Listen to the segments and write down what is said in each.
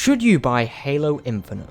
Should you buy Halo Infinite?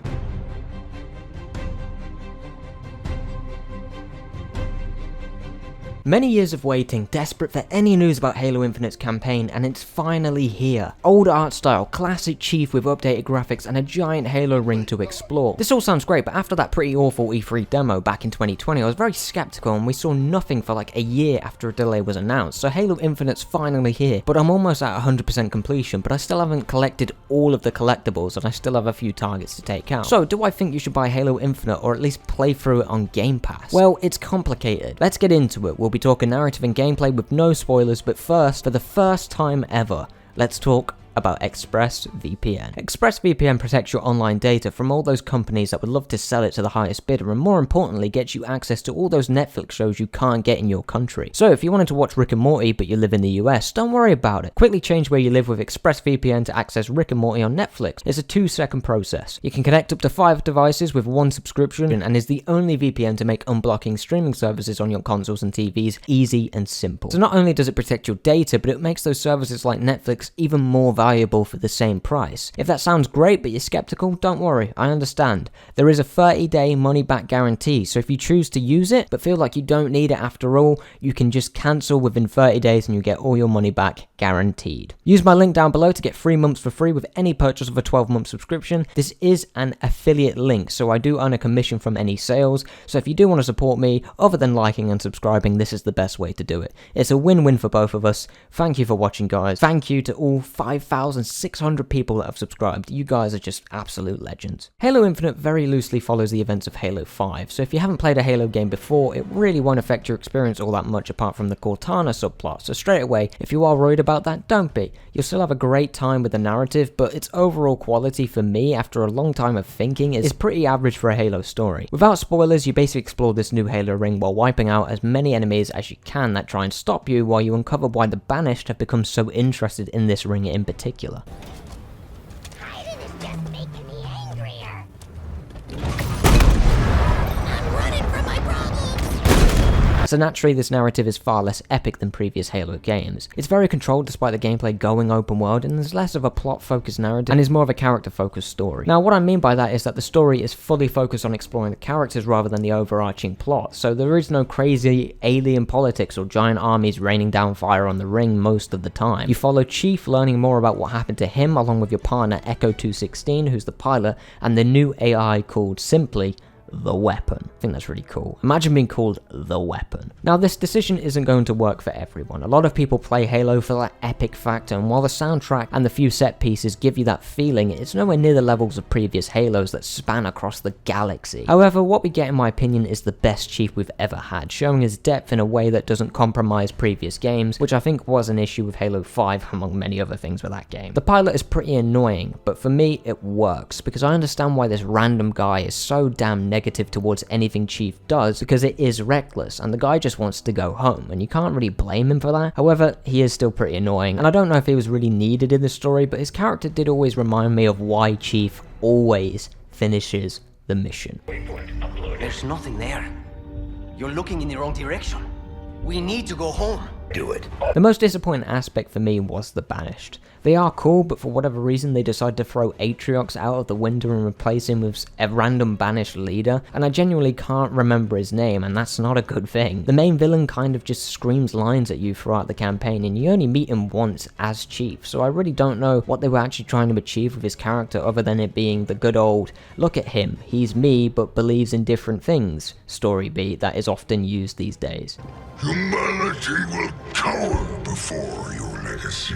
Many years of waiting, desperate for any news about Halo Infinite's campaign, and it's finally here. Old art style, classic Chief with updated graphics, and a giant Halo ring to explore. This all sounds great, but after that pretty awful E3 demo back in 2020, I was very skeptical and we saw nothing for like a year after a delay was announced. So Halo Infinite's finally here, but I'm almost at 100% completion, but I still haven't collected all of the collectibles and I still have a few targets to take out. So do I think you should buy Halo Infinite or at least play through it on Game Pass? Well, it's complicated. Let's get into it. We'll be talking narrative and gameplay with no spoilers, but first, for the first time ever, let's talk about ExpressVPN. ExpressVPN protects your online data from all those companies that would love to sell it to the highest bidder, and more importantly, gets you access to all those Netflix shows you can't get in your country. So if you wanted to watch Rick and Morty but you live in the US, don't worry about it. Quickly change where you live with ExpressVPN to access Rick and Morty on Netflix. It's a 2-second process. You can connect up to 5 devices with 1 subscription, and is the only VPN to make unblocking streaming services on your consoles and TVs easy and simple. So not only does it protect your data, but it makes those services like Netflix even more valuable for the same price. If that sounds great but you're skeptical, don't worry, I understand. There is a 30-day money-back guarantee, so if you choose to use it but feel like you don't need it after all, you can just cancel within 30 days and you get all your money back guaranteed. Use my link down below to get 3 months for free with any purchase of a 12-month subscription. This is an affiliate link, so I do earn a commission from any sales, so if you do want to support me, other than liking and subscribing, this is the best way to do it. It's a win-win for both of us. Thank you for watching, guys. Thank you to all 5,600 people that have subscribed. You guys are just absolute legends. Halo Infinite very loosely follows the events of Halo 5, so if you haven't played a Halo game before, it really won't affect your experience all that much apart from the Cortana subplot, so straight away, if you are worried about that, don't be. You'll still have a great time with the narrative, but its overall quality for me, after a long time of thinking, is pretty average for a Halo story. Without spoilers, you basically explore this new Halo ring while wiping out as many enemies as you can that try and stop you, while you uncover why the Banished have become so interested in this ring in particular. Hiding is just making me angrier. I'm running from my problems. So naturally, this narrative is far less epic than previous Halo games. It's very controlled despite the gameplay going open world, and there's less of a plot-focused narrative and is more of a character-focused story. Now, what I mean by that is that the story is fully focused on exploring the characters rather than the overarching plot, so there is no crazy alien politics or giant armies raining down fire on the ring most of the time. You follow Chief, learning more about what happened to him along with your partner Echo 216, who's the pilot, and the new AI called simply The Weapon. I think that's really cool. Imagine being called The Weapon. Now, this decision isn't going to work for everyone. A lot of people play Halo for that epic factor, and while the soundtrack and the few set pieces give you that feeling, it's nowhere near the levels of previous Halos that span across the galaxy. However, what we get, in my opinion, is the best Chief we've ever had, showing his depth in a way that doesn't compromise previous games, which I think was an issue with Halo 5 among many other things with that game. The pilot is pretty annoying, but for me, it works, because I understand why this random guy is so damn negative towards anything Chief does, because it is reckless and the guy just wants to go home, and you can't really blame him for that. However, he is still pretty annoying, and I don't know if he was really needed in the story, but his character did always remind me of why Chief always finishes the mission. There's nothing there. You're looking in the wrong direction. We need to go home. Do it. The most disappointing aspect for me was the Banished. They are cool, but for whatever reason they decide to throw Atriox out of the window and replace him with a random Banished leader, and I genuinely can't remember his name, and that's not a good thing. The main villain kind of just screams lines at you throughout the campaign, and you only meet him once as Chief, so I really don't know what they were actually trying to achieve with his character other than it being the good old, look at him, he's me but believes in different things story beat that is often used these days. Humanity will cower before your legacy.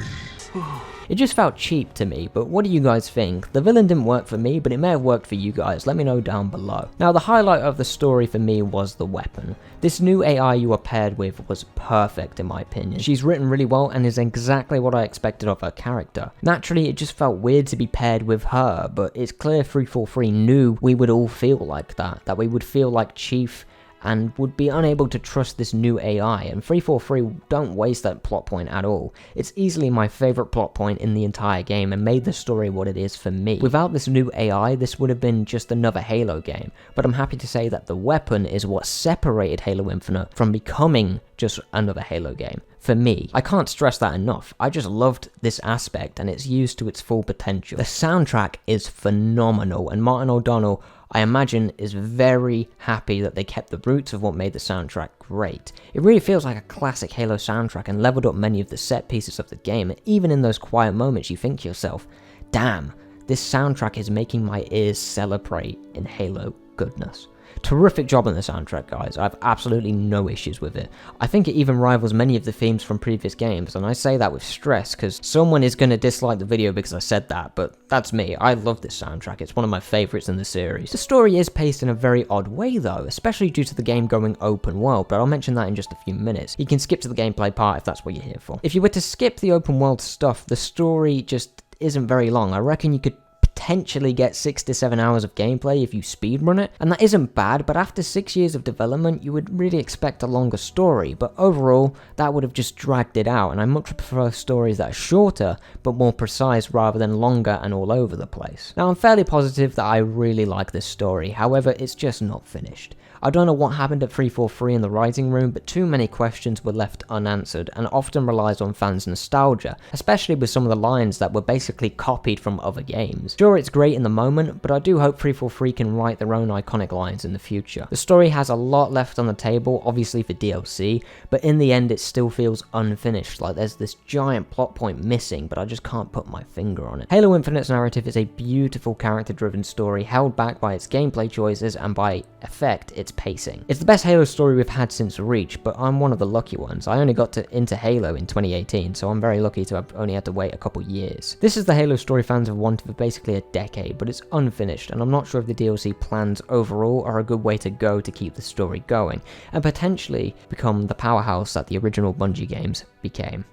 It just felt cheap to me, but what do you guys think? The villain didn't work for me, but it may have worked for you guys. Let me know down below. Now, the highlight of the story for me was the weapon. This new AI you are paired with was perfect in my opinion. She's written really well and is exactly what I expected of her character. Naturally, it just felt weird to be paired with her, but it's clear 343 knew we would all feel like that we would feel like Chief and would be unable to trust this new AI, and 343 don't waste that plot point at all. It's easily my favourite plot point in the entire game and made the story what it is for me. Without this new AI, this would have been just another Halo game, but I'm happy to say that the weapon is what separated Halo Infinite from becoming just another Halo game. for me. I can't stress that enough. I just loved this aspect and it's used to its full potential. The soundtrack is phenomenal, and Martin O'Donnell, I imagine, is very happy that they kept the roots of what made the soundtrack great. It really feels like a classic Halo soundtrack and leveled up many of the set pieces of the game, and even in those quiet moments you think to yourself, damn, this soundtrack is making my ears celebrate in Halo goodness. Terrific job on the soundtrack, guys. I have absolutely no issues with it. I think it even rivals many of the themes from previous games, and I say that with stress because someone is going to dislike the video because I said that, but that's me. I love this soundtrack. It's one of my favorites in the series. The story is paced in a very odd way though, especially due to the game going open world, but I'll mention that in just a few minutes. You can skip to the gameplay part if that's what you're here for. If you were to skip the open world stuff, the story just isn't very long. I reckon you could potentially get 6 to 7 hours of gameplay if you speedrun it, and that isn't bad, but after 6 years of development you would really expect a longer story, but overall that would have just dragged it out, and I much prefer stories that are shorter but more precise rather than longer and all over the place. Now I'm fairly positive that I really like this story, however it's just not finished. I don't know what happened at 343 in the writing room, but too many questions were left unanswered and often relies on fans' nostalgia, especially with some of the lines that were basically copied from other games. Sure, it's great in the moment, but I do hope 343 can write their own iconic lines in the future. The story has a lot left on the table, obviously for DLC, but in the end it still feels unfinished, like there's this giant plot point missing, but I just can't put my finger on it. Halo Infinite's narrative is a beautiful character-driven story held back by its gameplay choices and by effect its pacing. It's the best Halo story we've had since Reach, but I'm one of the lucky ones. I only got into Halo in 2018, so I'm very lucky to have only had to wait a couple years. This is the Halo story fans have wanted for basically a decade, but it's unfinished, and I'm not sure if the DLC plans overall are a good way to go to keep the story going, and potentially become the powerhouse that the original Bungie games became.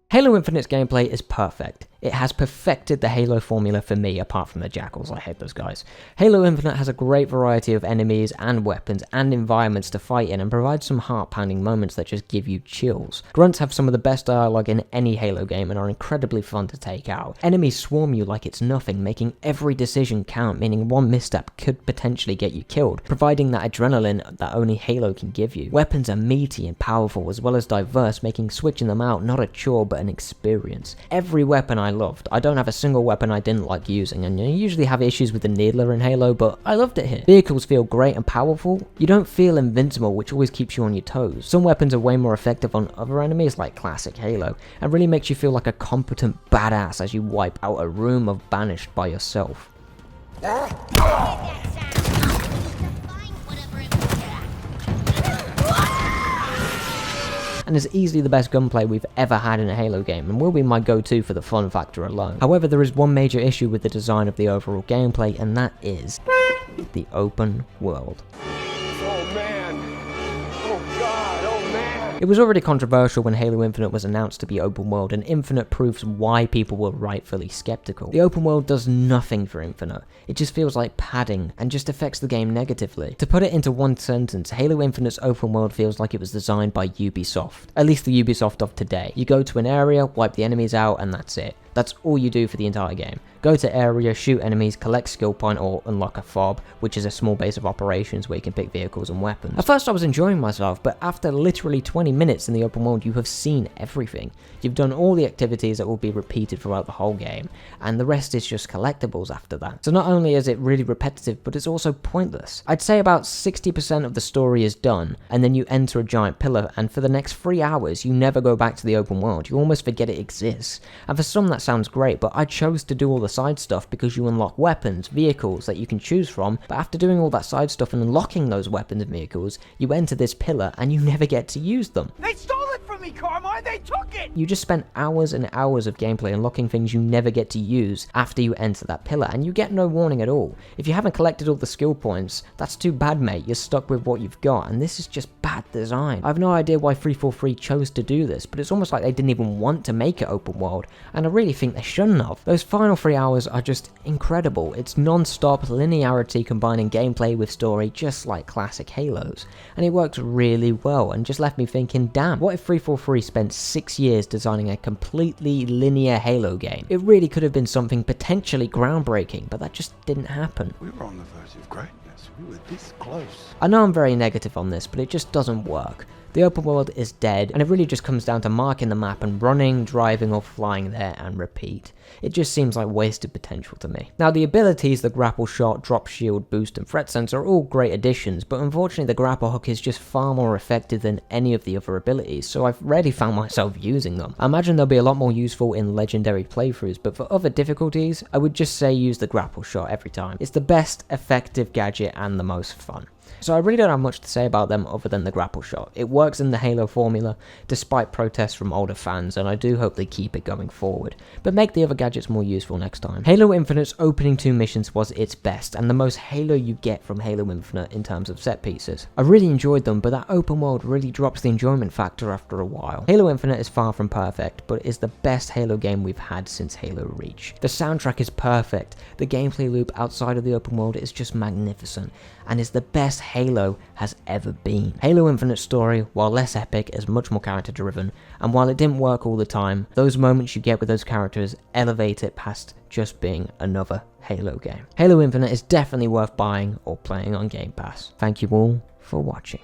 Halo Infinite's gameplay is perfect. It has perfected the Halo formula for me, apart from the Jackals. I hate those guys. Halo Infinite has a great variety of enemies and weapons and environments to fight in, and provides some heart-pounding moments that just give you chills. Grunts have some of the best dialogue in any Halo game and are incredibly fun to take out. Enemies swarm you like it's nothing, making every decision count, meaning one misstep could potentially get you killed, providing that adrenaline that only Halo can give you. Weapons are meaty and powerful, as well as diverse, making switching them out not a chore but an experience. Every weapon I loved. I don't have a single weapon I didn't like using, and you usually have issues with the Needler in Halo, but I loved it here. Vehicles feel great and powerful. You don't feel invincible, which always keeps you on your toes. Some weapons are way more effective on other enemies, like classic Halo, and really makes you feel like a competent badass as you wipe out a room of Banished by yourself. And is easily the best gunplay we've ever had in a Halo game, and will be my go-to for the fun factor alone. However, there is one major issue with the design of the overall gameplay, and that is the open world. It was already controversial when Halo Infinite was announced to be open world, and Infinite proves why people were rightfully skeptical. The open world does nothing for Infinite. It just feels like padding, and just affects the game negatively. To put it into one sentence, Halo Infinite's open world feels like it was designed by Ubisoft. At least the Ubisoft of today. You go to an area, wipe the enemies out, and that's it. That's all you do for the entire game. Go to area, shoot enemies, collect skill point, or unlock a fob, which is a small base of operations where you can pick vehicles and weapons. At first I was enjoying myself, but after literally 20 minutes in the open world, you have seen everything. You've done all the activities that will be repeated throughout the whole game, and the rest is just collectibles after that. So not only is it really repetitive, but it's also pointless. I'd say about 60% of the story is done, and then you enter a giant pillar, and for the next 3 hours, you never go back to the open world. You almost forget it exists. And for some that sounds great, but I chose to do all the side stuff because you unlock weapons, vehicles that you can choose from, but after doing all that side stuff and unlocking those weapons and vehicles, you enter this pillar and you never get to use them. They stole it from me, Carmine! They took it! You just spent hours and hours of gameplay unlocking things you never get to use after you enter that pillar, and you get no warning at all. If you haven't collected all the skill points, that's too bad, mate. You're stuck with what you've got, and this is just bad design. I have no idea why 343 chose to do this, but it's almost like they didn't even want to make it open world, and I really think they shouldn't have. Those final 3 hours are just incredible. It's non-stop linearity combining gameplay with story, just like classic Halos, and it works really well, and just left me thinking, damn, what if 343 Halo 3 spent 6 years designing a completely linear Halo game. It really could have been something potentially groundbreaking, but that just didn't happen. We were on the verge of greatness. We were this close. I know I'm very negative on this, but it just doesn't work. The open world is dead, and it really just comes down to marking the map and running, driving, or flying there and repeat. It just seems like wasted potential to me. Now, the abilities, the grapple shot, drop shield, boost, and threat sense are all great additions, but unfortunately the grapple hook is just far more effective than any of the other abilities, so I've rarely found myself using them. I imagine they'll be a lot more useful in legendary playthroughs, but for other difficulties, I would just say use the grapple shot every time. It's the best effective gadget and the most fun. So I really don't have much to say about them other than the grapple shot. It works in the Halo formula, despite protests from older fans, and I do hope they keep it going forward, but make the other gadgets more useful next time. Halo Infinite's opening 2 missions was its best, and the most Halo you get from Halo Infinite in terms of set pieces. I really enjoyed them, but that open world really drops the enjoyment factor after a while. Halo Infinite is far from perfect, but is the best Halo game we've had since Halo Reach. The soundtrack is perfect, the gameplay loop outside of the open world is just magnificent, and is the best Halo has ever been. Halo Infinite's story, while less epic, is much more character driven, and while it didn't work all the time, those moments you get with those characters elevate it past just being another Halo game. Halo Infinite is definitely worth buying or playing on Game Pass. Thank you all for watching.